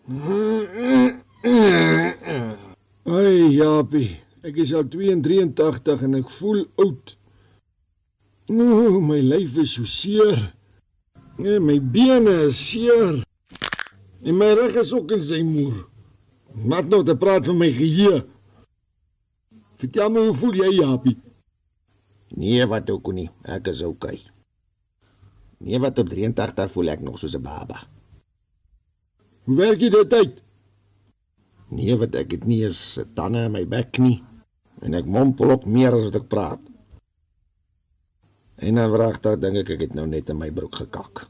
Ai, Japie, ek is al 82 en ek voel oud. My lyf is so seer. My bene is seer. En my rug is ook in sy moer. Wat nou te praat van my geheue? Vertel my, hoe voel jy, Japie? Nee, wat ook nie, ek is okay. Nee, wat op 83 voel ek nog soos 'n baba. Hoe werk jy dit uit? Nee, wat ek het nie eens tande in my bek nie. En ek mompel ook meer as wat ek praat. En dan wragtig dink ek het nou net in my broek gekak.